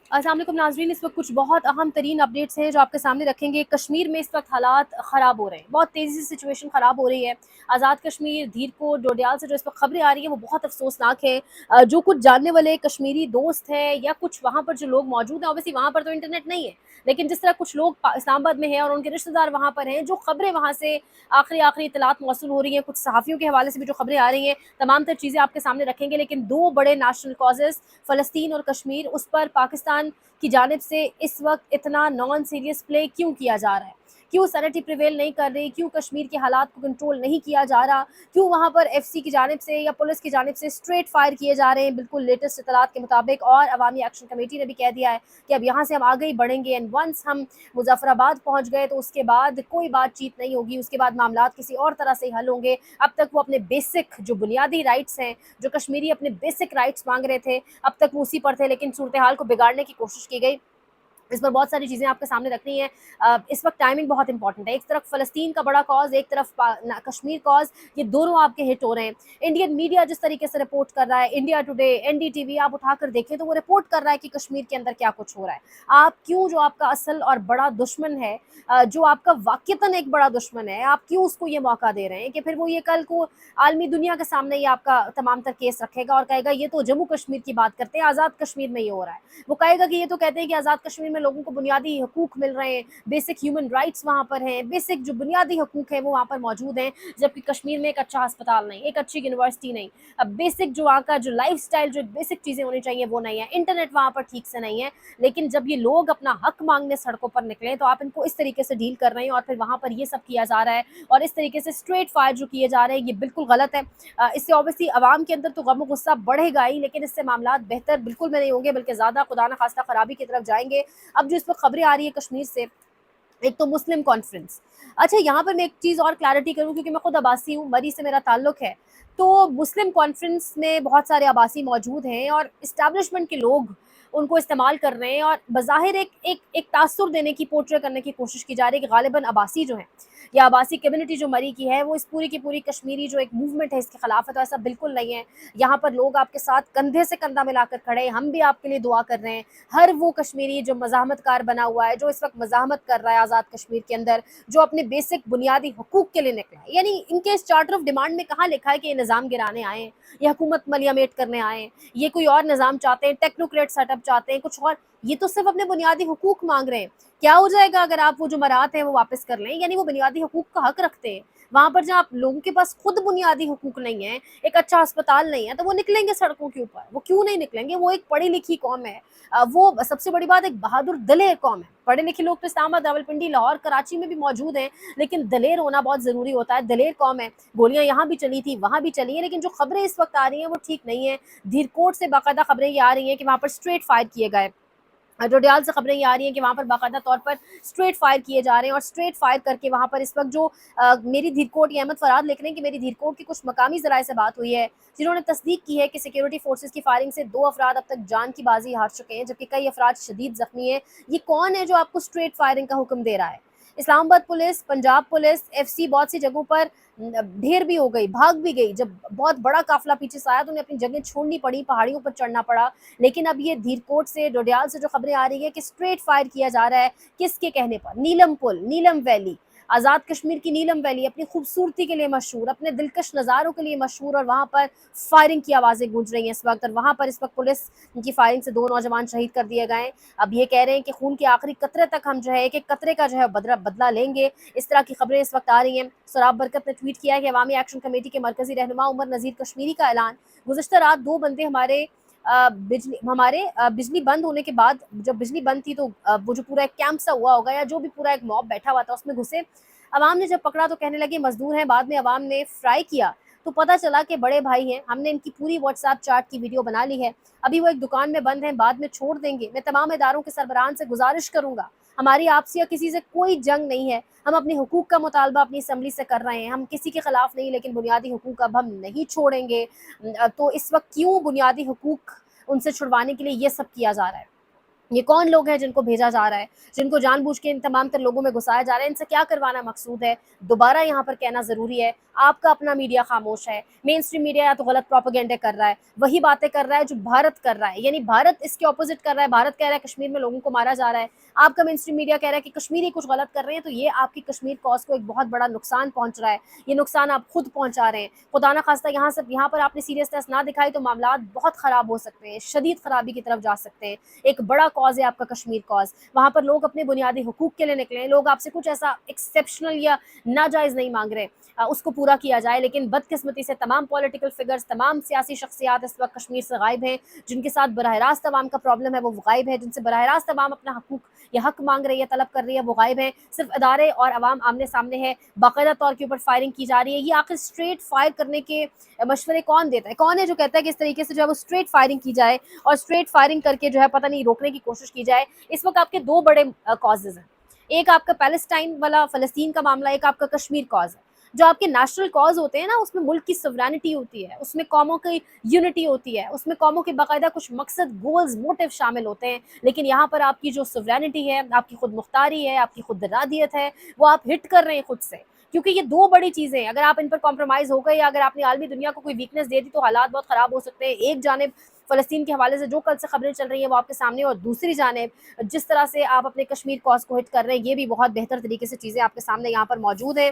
अस्सलाम वालेकुम नाज़रीन, इस वक्त कुछ बहुत अहम तरीन अपडेट्स हैं जो आपके सामने रखेंगे। कश्मीर में इस वक्त हालात ख़राब हो रहे हैं, बहुत तेज़ी से सिचुएशन ख़राब हो रही है। आज़ाद कश्मीर, धीरकोट, डोडियाल से जो इस वक्त खबरें आ रही हैं वो बहुत अफसोसनाक है। जो कुछ जानने वाले कश्मीरी दोस्त हैं या कुछ वहाँ पर जो लोग मौजूद हैं, ऑब्वियसली वहाँ पर तो इंटरनेट नहीं है, लेकिन जिस तरह कुछ लोग इस्लामाबाद में हैं और उनके रिश्तेदार वहाँ पर हैं, जो खबरें वहाँ से आखिरी इतलात मौसूल हो रही हैं, कुछ सहाफ़ियों के हवाले से भी जो खबरें आ रही हैं, तमाम तर चीज़ें आपके सामने रखेंगे। लेकिन दो बड़े नेशनल कॉजेज़ फ़लस्तीन और कश्मीर, उस पर पाकिस्तान की जानिब से इस वक्त इतना नॉन सीरियस प्ले क्यों किया जा रहा है, क्यों सैनिटी प्रिवेल नहीं कर रही, क्यों कश्मीर के हालात को कंट्रोल नहीं किया जा रहा, क्यों वहाँ पर एफसी की जानिब से या पुलिस की जानिब से स्ट्रेट फायर किए जा रहे हैं बिल्कुल लेटेस्ट इतलात के मुताबिक। और अवामी एक्शन कमेटी ने भी कह दिया है कि अब यहाँ से हम आगे ही बढ़ेंगे एंड वंस हम मुजफ्फराबाद पहुँच गए तो उसके बाद कोई बातचीत नहीं होगी, उसके बाद मामलात किसी और तरह से हल होंगे। अब तक वो अपने बेसिक जो बुनियादी राइट्स हैं, जो कश्मीरी अपने बेसिक राइट्स मांग रहे थे, अब तक वो उसी पर थे, लेकिन सूरत हाल को बिगाड़ने की कोशिश की गई। इस पर बहुत सारी चीज़ें आपके सामने रखनी है। इस वक्त टाइमिंग बहुत इंपॉर्टेंट है। एक तरफ फ़लस्तीन का बड़ा कॉज, एक तरफ कश्मीर कॉज, ये दोनों आपके हिट हो रहे हैं। इंडियन मीडिया जिस तरीके से रिपोर्ट कर रहा है, इंडिया टुडे, एनडीटीवी, आप उठाकर देखें तो वो रिपोर्ट कर रहा है कि कश्मीर के अंदर क्या कुछ हो रहा है। आप क्यों, जो आपका असल और बड़ा दुश्मन है, जो आपका वाक़तन एक बड़ा दुश्मन है, आप क्यों उसको ये मौका दे रहे हैं कि फिर वो ये कल को आलमी दुनिया के सामने ये आपका तमाम तर केस रखेगा और कहेगा ये तो जम्मू कश्मीर की बात करते हैं, आज़ाद कश्मीर में ये हो रहा है। वो कहेगा कि ये तो कहते हैं कि आज़ाद कश्मीर में लोगों को बुनियादी हकूक मिल रहे हैं, बेसिक ह्यूमन राइट्स वहाँ पर हैं, बेसिक जो बुनियादी हकूक हैं वो वहाँ पर मौजूद हैं, जबकि कश्मीर में एक अच्छा अस्पताल नहीं, एक अच्छी यूनिवर्सिटी नहीं, अब बेसिक जो वहाँ का जो लाइफ स्टाइल, जो बेसिक चीज़ें होनी चाहिए वो नहीं है, इंटरनेट वहाँ पर ठीक से नहीं है। लेकिन जब ये लोग अपना हक मांगने सड़कों पर निकले तो आप इनको इस तरीके से डील कर रहे हैं और फिर वहाँ पर ये सब किया जा रहा है और इस तरीके से स्ट्रेट फायर जो किए जा रहे हैं, ये बिल्कुल गलत है। इससे ऑब्वियसली आवाम के अंदर तो गम और गुस्सा बढ़ेगा ही, लेकिन इससे मामलात बेहतर बिल्कुल में नहीं होंगे, बल्कि ज़्यादा खुदा न खास्ता खराबी की तरफ जाएंगे। अब जो इस वक्त खबरें आ रही है कश्मीर से, एक तो मुस्लिम कॉन्फ्रेंस। अच्छा, यहाँ पर मैं एक चीज़ और क्लैरिटी करूँ, क्योंकि मैं खुद अब्बासी हूँ, मरी से मेरा ताल्लुक है। तो मुस्लिम कॉन्फ्रेंस में बहुत सारे अब्बासी मौजूद हैं और इस्टेब्लिशमेंट के लोग उनको इस्तेमाल कर रहे हैं और बज़ाहिर एक तासुर देने की, पोर्ट्रे करने की कोशिश की जा रही है कि गालिबन अब्बासी जो हैं या अब्बासी कम्युनिटी जो मरी की है, वो इस पूरी की पूरी कश्मीरी जो एक मूवमेंट है इसके खिलाफ है। तो ऐसा बिल्कुल नहीं है। यहाँ पर लोग आपके साथ कंधे से कंधा मिलाकर खड़े हैं, हम भी आपके लिए दुआ कर रहे हैं। हर वो कश्मीरी जो मज़ाहमतकार बना हुआ है, जो इस वक्त मज़ाहमत कर रहा है आज़ाद कश्मीर के अंदर, जो अपने बेसिक बुनियादी हकूक़ के लिए निकला है, यानी इनके इस चार्टर ऑफ डिमांड में कहाँ लिखा है कि ये निज़ाम गिराने आए हैं, ये हुकूमत मलियामेट करने आए हैं, ये कोई और निज़ाम चाहते हैं, टेक्नोक्रेट सेटअप चाहते हैं, कुछ और। ये तो सिर्फ अपने बुनियादी हकूक़ मांग रहे हैं। क्या हो जाएगा अगर आप वो जो मराहत हैं वो वापस कर लें, यानी वो बुनियादी हकूक़ का हक रखते हैं। वहाँ पर जहाँ लोगों के पास खुद बुनियादी हकूक़ नहीं है, एक अच्छा अस्पताल नहीं है, तो वो निकलेंगे सड़कों के ऊपर। वो क्यों नहीं निकलेंगे? वो एक पढ़ी लिखी कौम है। वो सबसे बड़ी बात, एक बहादुर दिलेर कौम है। पढ़े लिखे लोग तो इस्लामाबाद, रावलपिंडी, लाहौर, कराची में भी मौजूद हैं, लेकिन दिलेर होना बहुत ज़रूरी होता है। दिलेर कौम है। गोलियाँ यहाँ भी चली थी, वहाँ भी चली हैं, लेकिन जो खबरें इस वक्त आ रही हैं वो ठीक नहीं है। धीरकोट से बाकायदा खबरें ये आ रही हैं कि वहाँ पर स्ट्रेट फायर किए गए। डोडियाल से खबरें ये आ रही हैं कि वहाँ पर बाकायदा तौर पर स्ट्रेट फायर किए जा रहे हैं और स्ट्रेट फायर करके वहाँ पर इस वक्त जो मेरी धीरकोट, ये अहमद फराद लिख रहे हैं कि मेरी धीरकोट की कुछ मकामी ज़राए से बात हुई है, जिन्होंने तस्दीक की है कि सिक्योरिटी फोर्सेस की फायरिंग से 2 अफराद अब तक जान की बाजी हार चुके हैं, जबकि कई अफराद शदीद ज़ख्मी हैं। ये कौन है जो आपको स्ट्रेट फायरिंग का हुक्म दे रहा है? Islamabad police, Punjab police, FC बहुत सी जगहों पर ढेर भी हो गई, भाग भी गई। जब बहुत बड़ा काफिला पीछे से आया तो उन्हें अपनी जगह छोड़नी पड़ी, पहाड़ियों पर चढ़ना पड़ा। लेकिन अब ये धीरकोट से, डोडियाल से जो खबरें आ रही है कि स्ट्रेट फायर किया जा रहा है, किसके कहने पर? नीलम पुल, नीलम वैली, आज़ाद कश्मीर की नीलम वैली अपनी खूबसूरती के लिए मशहूर, अपने दिलकश नज़ारों के लिए मशहूर, और वहाँ पर फायरिंग की आवाज़ें गूंज रही हैं इस वक्त। और वहाँ पर इस वक्त पुलिस की फायरिंग से 2 नौजवान शहीद कर दिए गए। अब ये कह रहे हैं कि खून के आखिरी कतरे तक हम जो है, एक एक कतरे का जो है बदला लेंगे। इस तरह की खबरें इस वक्त आ रही हैं। सराब बरकत ने ट्वीट किया है कि अवामी एक्शन कमेटी के मरकजी रहनुमा उमर नज़ीर कश्मीरी का ऐलान, गुज़िश्ता रात 2 बंदे बिजली बंद होने के बाद, जब बिजली बंद थी तो वो जो पूरा एक कैंप सा हुआ होगा या जो भी पूरा एक मॉब बैठा हुआ था उसमें घुसे। अवाम ने जब पकड़ा तो कहने लगे मजदूर हैं। बाद में अवाम ने फ्राई किया तो पता चला कि बड़े भाई हैं। हमने इनकी पूरी व्हाट्सएप चैट की वीडियो बना ली है। अभी वो एक दुकान में बंद हैं, बाद में छोड़ देंगे। मैं तमाम इदारों के सरबराहान से गुजारिश करूंगा, हमारी आपसी या किसी से कोई जंग नहीं है। हम अपने हुकूक का मुतालबा अपनी असम्बली से कर रहे हैं, हम किसी के खिलाफ नहीं, लेकिन बुनियादी हुकूक अब हम नहीं छोड़ेंगे। तो इस वक्त क्यों बुनियादी हुकूक उनसे छुड़वाने के लिए ये सब किया जा रहा है? یہ کون لوگ ہیں جن کو بھیجا جا رہا ہے، جن کو جان بوجھ کے ان تمام تر لوگوں میں گھسایا جا رہا ہے، ان سے کیا کروانا مقصود ہے؟ دوبارہ یہاں پر کہنا ضروری ہے، آپ کا اپنا میڈیا خاموش ہے، مین اسٹریم میڈیا یا تو غلط پروپیگنڈے کر رہا ہے، وہی باتیں کر رہا ہے جو بھارت کر رہا ہے، یعنی بھارت اس کے اپوزٹ کر رہا ہے، بھارت کہہ رہا ہے کشمیر میں لوگوں کو مارا جا رہا ہے، آپ کا مین اسٹریم میڈیا کہہ رہا ہے کہ کشمیری کچھ غلط کر رہے ہیں، تو یہ آپ کی کشمیر کاز کو ایک بہت بڑا نقصان پہنچ رہا ہے، یہ نقصان آپ خود پہنچا رہے ہیں، خدا نہ خواستہ یہاں پر آپ نے سیریسنس نہ دکھائی تو معاملات بہت خراب ہو سکتے ہیں، شدید خرابی کی طرف جا سکتے ہیں، ایک بڑا کاز ہے آپ کا کشمیر کاز، وہاں پر لوگ اپنے بنیادی حقوق کے لیے نکلے ہیں، لوگ آپ سے کچھ ایسا ایکسیپشنل یا ناجائز نہیں مانگ رہے، اس کو پورا کیا جائے، لیکن بدقسمتی سے تمام پولیٹیکل فگرز، تمام سیاسی شخصیات اس وقت کشمیر سے غائب ہیں، جن کے ساتھ براہ راست عوام کا پرابلم ہے وہ غائب ہے، جن سے براہ راست عوام اپنا حقوق یا حق مانگ رہی ہے، طلب کر رہی ہے، وہ غائب ہیں، صرف ادارے اور عوام آمنے سامنے ہے، باقاعدہ طور کے اوپر فائرنگ کی جا رہی ہے، یہ آخر اسٹریٹ فائر کرنے کے مشورے کون دیتا ہے؟ کون ہے جو کہتا ہے کہ اس طریقے سے جو ہے وہ اسٹریٹ فائرنگ کی جائے اور اسٹریٹ فائرنگ کر کے جو ہے پتہ نہیں روکنے کی کوشش کی جائے؟ اس وقت آپ کے دو بڑے کازز ہیں، ایک آپ کا پیلسٹائن والا فلسطین کا معاملہ، ایک آپ کا کشمیر کاز ہے، جو آپ کے نیشنل کاز ہوتے ہیں نا، اس میں ملک کی سورینٹی ہوتی ہے، اس میں قوموں کی یونٹی ہوتی ہے، اس میں قوموں کے باقاعدہ کچھ مقصد، گولز، موٹیو شامل ہوتے ہیں، لیکن یہاں پر آپ کی جو سورینٹی ہے، آپ کی خود مختاری ہے، آپ کی خود ارادیت ہے، وہ آپ ہٹ کر رہے ہیں خود سے، کیونکہ یہ دو بڑی چیزیں ہیں، اگر آپ ان پر کمپرومائز ہو گئے یا اگر آپ نے عالمی دنیا کو کوئی ویکنیس دے دی تو حالات بہت خراب ہو سکتے ہیں، ایک جانب فلسطین کے حوالے سے جو کل سے خبریں چل رہی ہیں وہ آپ کے سامنے، اور دوسری جانب جس طرح سے آپ اپنے کشمیر کاز کو ہٹ کر رہے ہیں، یہ بھی بہت بہتر طریقے سے چیزیں آپ کے سامنے یہاں پر موجود ہیں۔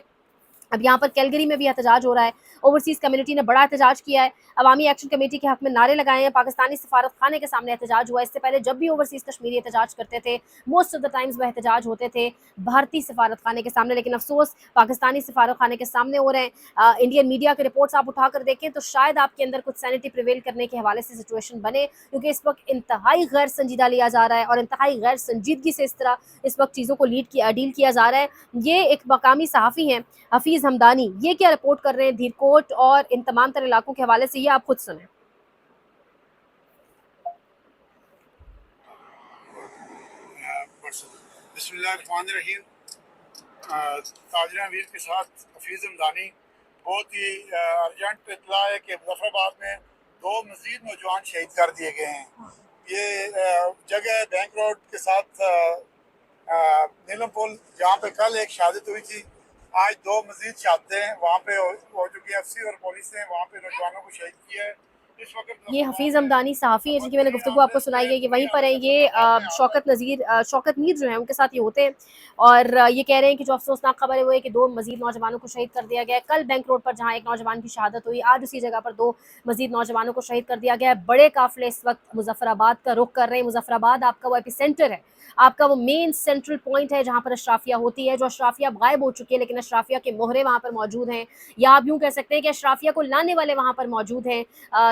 اب یہاں پر کیلگری میں بھی احتجاج ہو رہا ہے، اوورسیز کمیونٹی نے بڑا احتجاج کیا ہے، عوامی ایکشن کمیٹی کے حق میں نعرے لگائے ہیں، پاکستانی سفارت خانے کے سامنے احتجاج ہوا ہے، اس سے پہلے جب بھی اوورسیز کشمیری احتجاج کرتے تھے موسٹ آف دا ٹائمز وہ احتجاج ہوتے تھے بھارتی سفارت خانے کے سامنے، لیکن افسوس پاکستانی سفارت خانے کے سامنے ہو رہے ہیں۔ انڈین میڈیا کے رپورٹس آپ اٹھا کر دیکھیں تو شاید آپ کے اندر کچھ سینٹی پریویل کرنے کے حوالے سے سچویشن بنے، کیونکہ اس وقت انتہائی غیر سنجیدہ لیا جا رہا ہے اور انتہائی غیر سنجیدگی سے اس وقت چیزوں کو ڈیل کیا جا رہا ہے۔ یہ ایک مقامی صحافی ہیں حفیظ ہمدانی، یہ کیا رپورٹ کر رہے ہیں دھیرکوٹ اور ان تمام تر علاقوں کے حوالے سے، یہ آپ خود سنیں۔ بسم اللہ الرحمن الرحیم۔ تاجرہ امیر کے ساتھ حفیظ ہمدانی۔ بہت ہی ارجنٹ اطلاع ہے کہ مظفر آباد میں 2 مزید نوجوان شہید کر دیے گئے ہیں۔ یہ جگہ ہے بینک روڈ کے ساتھ نیلم پل، جہاں پہ کل ایک شہادت ہوئی تھی، آج 2 مزید شہادتیں وہاں پہ ہو چکی ہیں۔ ایف سی اور پولیس نے وہاں پہ نوجوانوں کو شہید کیا ہے۔ اس وقت یہ حفیظ ہمدانی صحافی ہیں جن کی میں نے گفتگو آپ کو سنائی ہے، یہ وہیں پر ہیں، یہ شوکت میر جو ہیں ان کے ساتھ یہ ہوتے ہیں، اور یہ کہہ رہے ہیں کہ جو افسوسناک خبر ہے وہ ہے کہ 2 مزید نوجوانوں کو شہید کر دیا گیا ہے۔ کل بینک روڈ پر جہاں ایک نوجوان کی شہادت ہوئی، آج اسی جگہ پر 2 مزید نوجوانوں کو شہید کر دیا گیا ہے۔ بڑے قافلے اس وقت مظفر آباد کا رخ کر رہے ہیں۔ مظفر آباد آپ کا وہ ایپی سینٹر ہے، آپ کا وہ مین سینٹرل پوائنٹ ہے جہاں پر اشرافیہ ہوتی ہے، جو اشرافیہ اب غائب ہو چکی ہے لیکن اشرافیہ کے مہرے وہاں پر موجود ہیں، یا آپ یوں کہہ سکتے ہیں کہ اشرافیہ کو لانے والے وہاں پر موجود ہیں،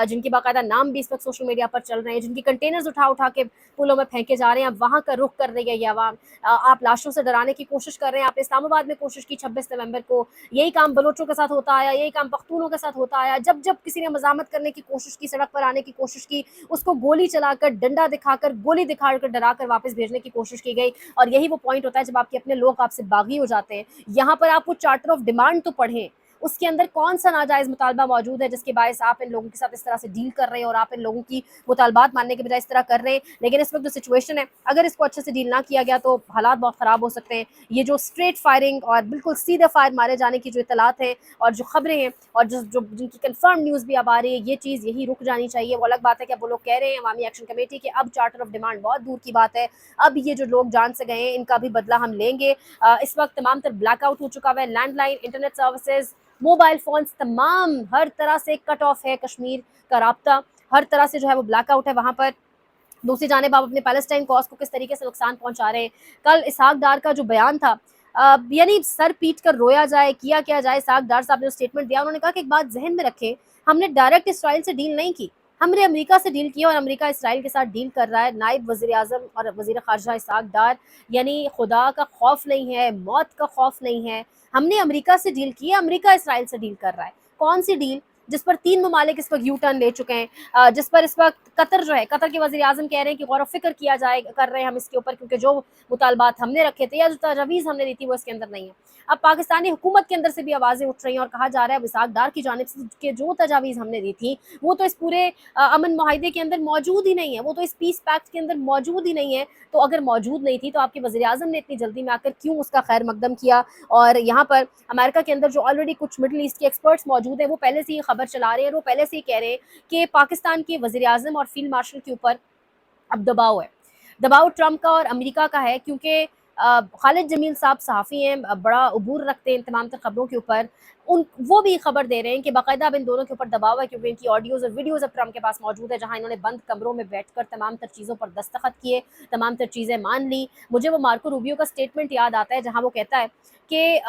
جن کی باقاعدہ نام بھی اس وقت سوشل میڈیا پر چل رہے ہیں، جن کی کنٹینرز اٹھا کے پلوں میں پھینکے جا رہے ہیں، اب وہاں کا رخ کر رہی ہے یہ عوام۔ آپ لاشوں سے ڈرانے کی کوشش کر رہے ہیں، آپ نے اسلام آباد میں کوشش کی 26 نومبر کو، یہی کام بلوچوں کے ساتھ ہوتا آیا، یہی کام پختونوں کے ساتھ ہوتا آیا، جب کسی نے مزاحمت کرنے کی کوشش کی، سڑک پر آنے کی کوشش کی، اس کو گولی چلا کر، ڈنڈا دکھا کر، گولی دکھا کر ڈرا کر واپس بھیجنے کی کوشش کی گئی، اور یہی وہ پوائنٹ ہوتا ہے جب آپ کے اپنے لوگ آپ سے باغی ہو جاتے ہیں۔ یہاں پر آپ وہ چارٹر آف ڈیمانڈ تو پڑھیں، اس کے اندر کون سا ناجائز مطالبہ موجود ہے جس کے باعث آپ ان لوگوں کے ساتھ اس طرح سے ڈیل کر رہے ہیں اور آپ ان لوگوں کی مطالبات ماننے کے بجائے اس طرح کر رہے ہیں۔ لیکن اس وقت جو سچویشن ہے، اگر اس کو اچھے سے ڈیل نہ کیا گیا تو حالات بہت خراب ہو سکتے ہیں۔ یہ جو اسٹریٹ فائرنگ اور بالکل سیدھے فائر مارے جانے کی جو اطلاعات ہیں اور جو خبریں ہیں اور جن کی کنفرم نیوز بھی اب آ رہی ہے، یہ چیز یہی رک جانی چاہیے۔ وہ الگ بات ہے کہ اب وہ لوگ کہہ رہے ہیں عوامی ایکشن کمیٹی کے اب چارٹر آف ڈیمانڈ بہت دور کی بات ہے، اب یہ جو لوگ جان سے گئے ہیں ان کا بھی بدلہ ہم لیں گے۔ اس وقت تمام تر بلیک آؤٹ ہو چکا ہے، land line, internet services, mobile phones, تمام ہر طرح سے کٹ آف ہے کشمیر کا رابطہ، ہر طرح سے جو ہے وہ بلیک آؤٹ ہے وہاں پر۔ دوسری جانب آپ اپنے پیلسٹائن کاز کو کس طریقے سے نقصان پہنچا رہے ہیں۔ کل اسحاق ڈار کا جو بیان تھا، یعنی سر پیٹ کر رویا جائے، کیا جائے۔ اسحاق ڈار صاحب نے اسٹیٹمنٹ دیا، انہوں نے کہا کہ ایک بات ذہن میں رکھیں، ہم نے ڈائریکٹ اسرائیل سے ڈیل نہیں کی، ہم نے امریکہ سے ڈیل کی، اور امریکہ اسرائیل کے ساتھ ڈیل کر رہا ہے۔ نائب وزیر اعظم اور وزیر خارجہ اسحاق ڈار، یعنی خدا کا خوف نہیں ہے، موت کا خوف نہیں ہے، ہم نے امریکہ سے ڈیل کی ہے، امریکہ اسرائیل سے ڈیل کر رہا ہے۔ کون سی ڈیل؟ जिस पर 3 ममालिक इस वक्त यू टर्न ले चुके हैं, जिस पर इस वक्त कतर जो है, कतर के वज़ीर आज़म कह रहे हैं कि गौर व फ़िक्र किया जाए कर रहे हैं हम इसके ऊपर, क्योंकि जो मुतालबात हमने रखे थे या जो तजवीज़ हमने दी थी वो इसके अंदर नहीं है। अब पाकिस्तानी हुकूमत के अंदर से भी आवाज़ें उठ रही हैं और कहा जा रहा है इसाक डार की जानिब से कि जो तजावीज़ हमने दी थी वो तो इस पूरे अमन माहिदे के अंदर मौजूद ही नहीं है, वो तो इस पीस पैक्ट के अंदर मौजूद ही नहीं है। तो अगर मौजूद नहीं थी तो आपके वज़ीर आज़म ने इतनी जल्दी में आकर क्यों उसका खैर मकदम किया? और यहाँ पर अमेरिका के अंदर जो ऑलरेडी कुछ मिडल ईस्ट के एक्सपर्ट्स मौजूद हैं वो पहले से ही खबर चला रहे हैं, वो पहले से ही कह रहे हैं कि पाकिस्तान के वज़ीर आज़म और फील्ड मार्शल के ऊपर अब दबाव है। दबाव ट्रंप का और अमेरिका का है, क्योंकि खालिद जमील साहब सहाफ़ी हैं, बड़ा उबूर रखते हैं इन तमाम तर खबरों के ऊपर। वो भी खबर दे रहे हैं कि बाकायदा अब इन दोनों के ऊपर दबाव है, क्योंकि इनकी ऑडियोज़ और वीडियोज़ अब ट्रंप के पास मौजूद है, जहाँ इन्होंने बंद कमरों में बैठकर तमाम तर चीज़ों पर दस्तखत किए, तमाम तर चीज़ें मान ली। मुझे वो मार्को रूबियो का स्टेटमेंट याद आता है, जहाँ वो कहता है कि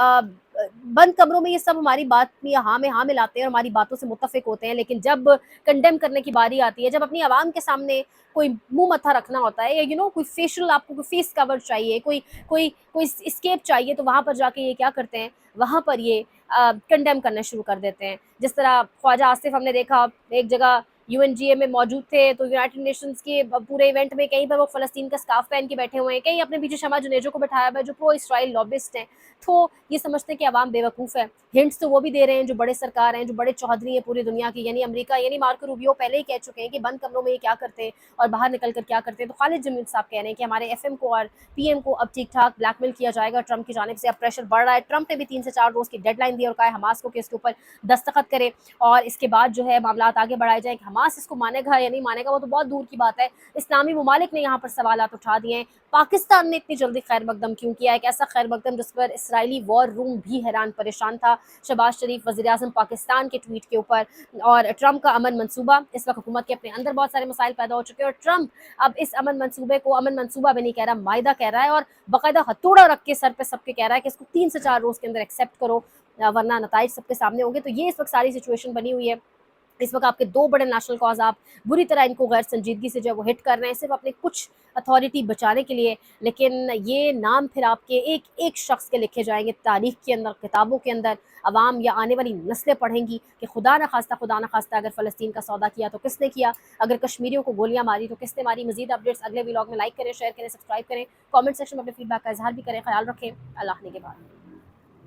बंद कमरों में ये सब हमारी बात में हाँ मिलाते हैं और हमारी बातों से मुत्तफ़िक होते हैं, लेकिन जब कंडेम करने की बारी आती है, जब अपनी आवाम के सामने कोई मुंह मत्था रखना होता है, या कोई फेशियल, आपको कोई फेस कवर चाहिए, कोई कोई कोई स्केप चाहिए, तो वहाँ पर जाके ये क्या करते हैं, वहाँ पर ये कंडेम करना शुरू कर देते हैं। जिस तरह ख्वाजा आसिफ हमने देखा एक जगह यूएनजीए में मौजूद थे, तो यूनाइटेड नेशंस के पूरे इवेंट में कहीं पर वो फ़लस्तीन का स्कार्फ पहन के बैठे हुए हैं, कहीं अपने पीछे शमा जुनेजो को बैठाया हुआ है जो प्रो इसराइल लॉबिस्ट हैं। तो ये समझते हैं कि अवाम बेवकूफ़ है। हिंट्स तो वो भी दे रहे हैं जो बड़े सरकार हैं, जो बड़े चौधरी हैं पूरी दुनिया की, यानी अमेरिका, यानी मार्को रूबियो पहले ही कह चुके हैं कि बंद कमरों में ये क्या करते हैं और बाहर निकल कर क्या करते हैं। तो खालिद जमील साहब कह रहे हैं कि हमारे एफएम को और पीएम को अब ठीक ठाक ब्लैकमेल किया जाएगा ट्रंप की जानिब से, अब प्रेशर बढ़ रहा है। ट्रंप ने भी 3 से 4 रोज़ की डेडलाइन दी और कहा है हमास को कि इसके ऊपर दस्तखत करे और इसके बाद जो है मामलात आगे बढ़ाए जाएँ। हमास इसको मानेगा या नहीं मानेगा वो तो बहुत दूर की बात है। इस्लामी ममालिक ने यहाँ पर सवालात उठा दिए हैं। पाकिस्तान ने इतनी जल्दी खैर मकदम क्यों किया? एक ऐसा खैर मकदम जिस पर इसराइली वॉर रूम भी हैरान परेशान था। शहबाज शरीफ वज़ीर आज़म पाकिस्तान के ट्वीट के ऊपर, और ट्रंप का अमन मंसूबा, इस वक्त हुकूमत के अपने अंदर बहुत सारे मसाइल पैदा हो चुके हैं और ट्रंप अब इस अमन मंसूबे को अमन मंसूबा भी नहीं कह रहा, मायदा कह रहा है, और बाकायदा हथौड़ा रख के सर पे सबके कह रहा है कि इसको 3 से 4 रोज़ के अंदर एक्सेप्ट करो, वरना नताइज सबके सामने होंगे। तो ये इस वक्त सारी सिचुएशन बनी हुई है। इस वक्त आपके 2 बड़े नेशनल कॉज आप बुरी तरह इनको गैर संजीदगी से जो है वो हिट कर रहे हैं, सिर्फ अपने कुछ अथॉरिटी बचाने के लिए, लेकिन ये नाम फिर आपके एक एक शख्स के लिखे जाएंगे तारीख के अंदर, किताबों के अंदर। अवाम या आने वाली नस्लें पढ़ेंगी कि खुदा न खास्ता अगर फ़लस्तीन का सौदा किया तो किसने किया, अगर कश्मीरियों को गोलियां मारी तो किसने मारी। मजीद अपडेट्स अगले व्लॉग में लाइक करें, शेयर करें, सब्सक्राइब करें, कमेंट सेक्शन में अपने फीडबैक का इजहार भी करें। ख्याल रखें। अल्लाह ने के बाद।